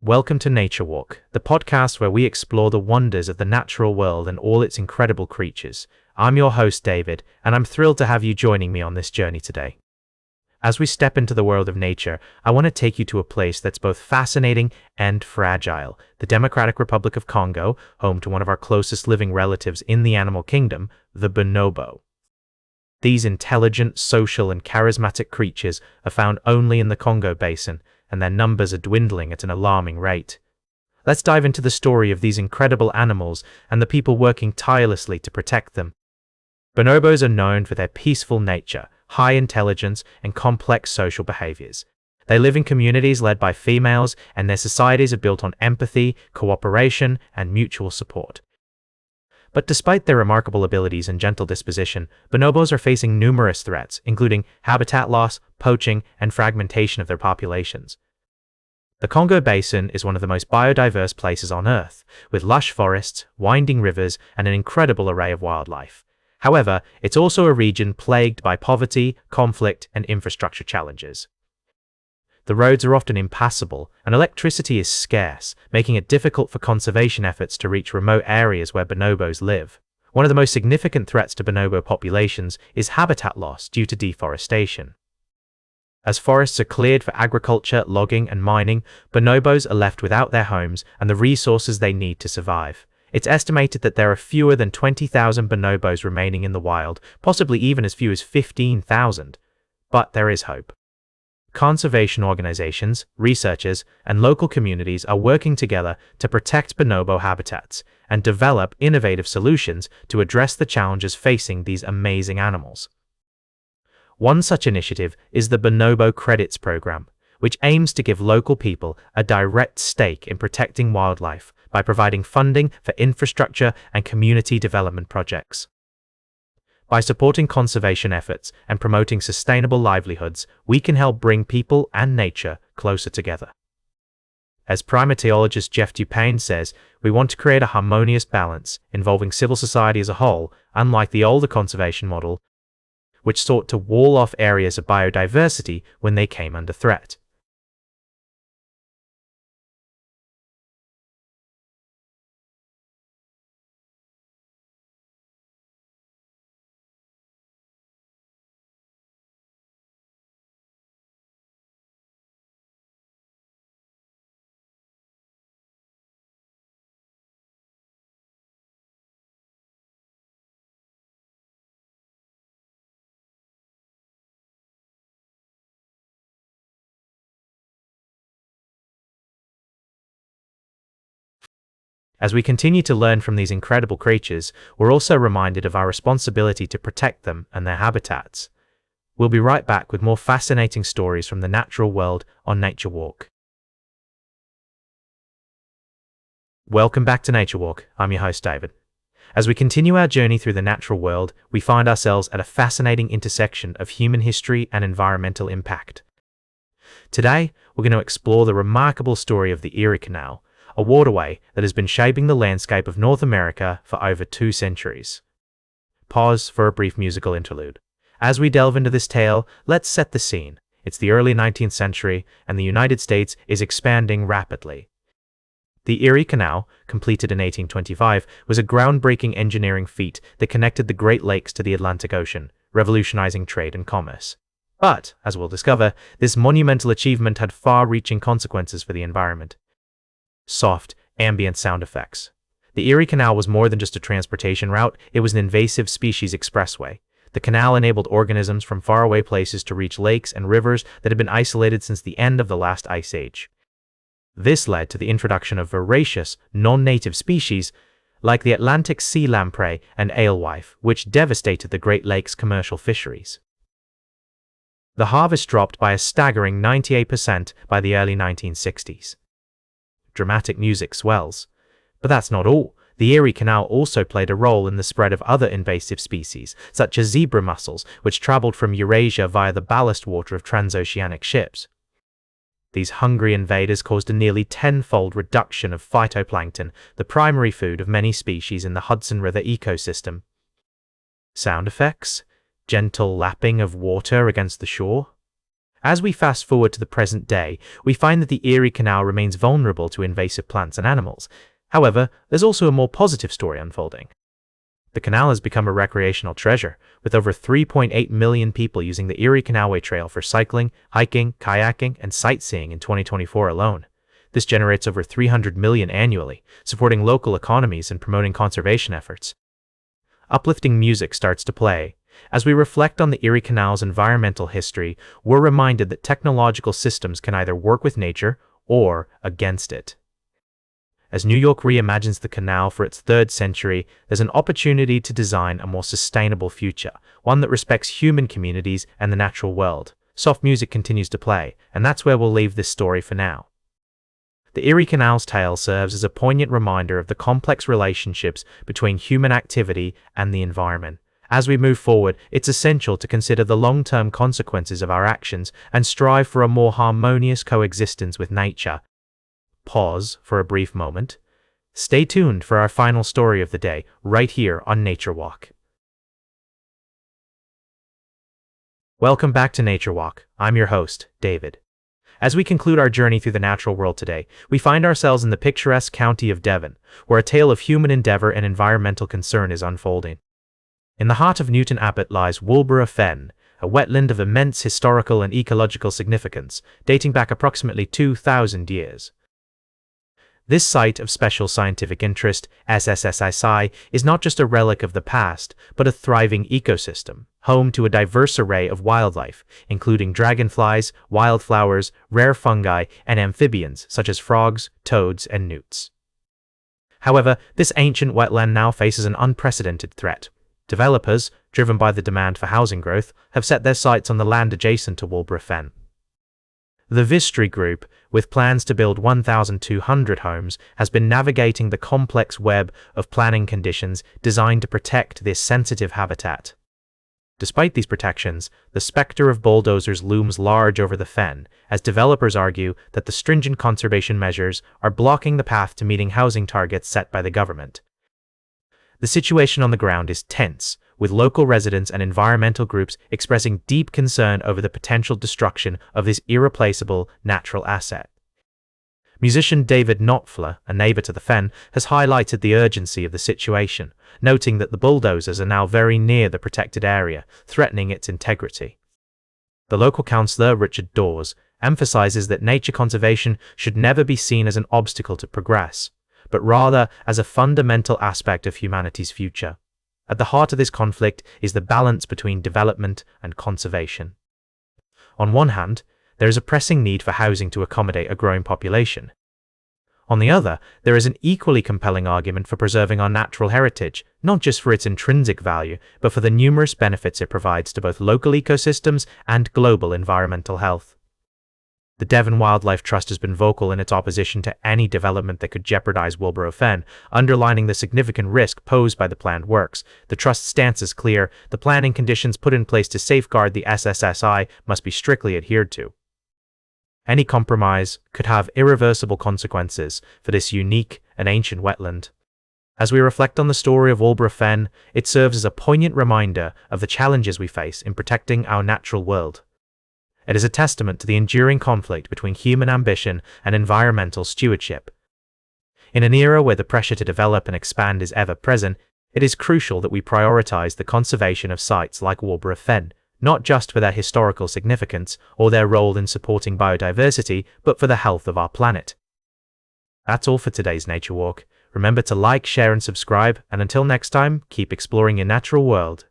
Welcome to Nature Walk, the podcast where we explore the wonders of the natural world and all its incredible creatures. I'm your host, David, and I'm thrilled to have you joining me on this journey today. As we step into the world of nature, I want to take you to a place that's both fascinating and fragile, the Democratic Republic of Congo, home to one of our closest living relatives in the animal kingdom, the bonobo. These intelligent, social, and charismatic creatures are found only in the Congo Basin, and their numbers are dwindling at an alarming rate. Let's dive into the story of these incredible animals and the people working tirelessly to protect them. Bonobos are known for their peaceful nature, high intelligence, and complex social behaviors. They live in communities led by females, and their societies are built on empathy, cooperation, and mutual support. But despite their remarkable abilities and gentle disposition, bonobos are facing numerous threats, including habitat loss, poaching, and fragmentation of their populations. The Congo Basin is one of the most biodiverse places on Earth, with lush forests, winding rivers, and an incredible array of wildlife. However, it's also a region plagued by poverty, conflict, and infrastructure challenges. The roads are often impassable, and electricity is scarce, making it difficult for conservation efforts to reach remote areas where bonobos live. One of the most significant threats to bonobo populations is habitat loss due to deforestation. As forests are cleared for agriculture, logging, and mining, bonobos are left without their homes and the resources they need to survive. It's estimated that there are fewer than 20,000 bonobos remaining in the wild, possibly even as few as 15,000. But there is hope. Conservation organizations, researchers, and local communities are working together to protect bonobo habitats and develop innovative solutions to address the challenges facing these amazing animals. One such initiative is the Bonobo Credits Program, which aims to give local people a direct stake in protecting wildlife by providing funding for infrastructure and community development projects. By supporting conservation efforts and promoting sustainable livelihoods, we can help bring people and nature closer together. As primatologist Jeff Dupain says, we want to create a harmonious balance involving civil society as a whole, unlike the older conservation model, which sought to wall off areas of biodiversity when they came under threat. As we continue to learn from these incredible creatures, we're also reminded of our responsibility to protect them and their habitats. We'll be right back with more fascinating stories from the natural world on Nature Walk. Welcome back to Nature Walk. I'm your host, David. As we continue our journey through the natural world, we find ourselves at a fascinating intersection of human history and environmental impact. Today, we're going to explore the remarkable story of the Erie Canal, a waterway that has been shaping the landscape of North America for over 2 centuries. Pause for a brief musical interlude. As we delve into this tale, let's set the scene. It's the early 19th century, and the United States is expanding rapidly. The Erie Canal, completed in 1825, was a groundbreaking engineering feat that connected the Great Lakes to the Atlantic Ocean, revolutionizing trade and commerce. But, as we'll discover, this monumental achievement had far-reaching consequences for the environment. Soft, ambient sound effects. The Erie Canal was more than just a transportation route, it was an invasive species expressway. The canal enabled organisms from faraway places to reach lakes and rivers that had been isolated since the end of the last ice age. This led to the introduction of voracious, non-native species like the Atlantic sea lamprey and alewife, which devastated the Great Lakes commercial fisheries. The harvest dropped by a staggering 98% by the early 1960s. Dramatic music swells. But that's not all. The Erie Canal also played a role in the spread of other invasive species, such as zebra mussels, which traveled from Eurasia via the ballast water of transoceanic ships. These hungry invaders caused a nearly 10-fold reduction of phytoplankton, the primary food of many species in the Hudson River ecosystem. Sound effects? Gentle lapping of water against the shore? As we fast forward to the present day, we find that the Erie Canal remains vulnerable to invasive plants and animals. However, there's also a more positive story unfolding. The canal has become a recreational treasure, with over 3.8 million people using the Erie Canalway Trail for cycling, hiking, kayaking, and sightseeing in 2024 alone. This generates over 300 million annually, supporting local economies and promoting conservation efforts. Uplifting music starts to play. As we reflect on the Erie Canal's environmental history, we're reminded that technological systems can either work with nature or against it. As New York reimagines the canal for its third century, there's an opportunity to design a more sustainable future, one that respects human communities and the natural world. Soft music continues to play, and that's where we'll leave this story for now. The Erie Canal's tale serves as a poignant reminder of the complex relationships between human activity and the environment. As we move forward, it's essential to consider the long-term consequences of our actions and strive for a more harmonious coexistence with nature. Pause for a brief moment. Stay tuned for our final story of the day, right here on Nature Walk. Welcome back to Nature Walk. I'm your host, David. As we conclude our journey through the natural world today, we find ourselves in the picturesque county of Devon, where a tale of human endeavor and environmental concern is unfolding. In the heart of Newton Abbot lies Wolborough Fen, a wetland of immense historical and ecological significance, dating back approximately 2,000 years. This site of special scientific interest, SSSI, is not just a relic of the past, but a thriving ecosystem, home to a diverse array of wildlife, including dragonflies, wildflowers, rare fungi, and amphibians such as frogs, toads, and newts. However, this ancient wetland now faces an unprecedented threat. Developers, driven by the demand for housing growth, have set their sights on the land adjacent to Wolborough Fen. The Vistry Group, with plans to build 1,200 homes, has been navigating the complex web of planning conditions designed to protect this sensitive habitat. Despite these protections, the specter of bulldozers looms large over the fen, as developers argue that the stringent conservation measures are blocking the path to meeting housing targets set by the government. The situation on the ground is tense, with local residents and environmental groups expressing deep concern over the potential destruction of this irreplaceable natural asset. Musician David Knopfler, a neighbor to the fen, has highlighted the urgency of the situation, noting that the bulldozers are now very near the protected area, threatening its integrity. The local councillor, Richard Dawes, emphasizes that nature conservation should never be seen as an obstacle to progress, but rather as a fundamental aspect of humanity's future. At the heart of this conflict is the balance between development and conservation. On one hand, there is a pressing need for housing to accommodate a growing population. On the other, there is an equally compelling argument for preserving our natural heritage, not just for its intrinsic value, but for the numerous benefits it provides to both local ecosystems and global environmental health. The Devon Wildlife Trust has been vocal in its opposition to any development that could jeopardize Wolborough Fen, underlining the significant risk posed by the planned works. The Trust's stance is clear: the planning conditions put in place to safeguard the SSSI must be strictly adhered to. Any compromise could have irreversible consequences for this unique and ancient wetland. As we reflect on the story of Wolborough Fen, it serves as a poignant reminder of the challenges we face in protecting our natural world. It is a testament to the enduring conflict between human ambition and environmental stewardship. In an era where the pressure to develop and expand is ever present, it is crucial that we prioritize the conservation of sites like Wolborough Fen, not just for their historical significance or their role in supporting biodiversity, but for the health of our planet. That's all for today's Nature Walk. Remember to like, share, and subscribe, and until next time, keep exploring your natural world.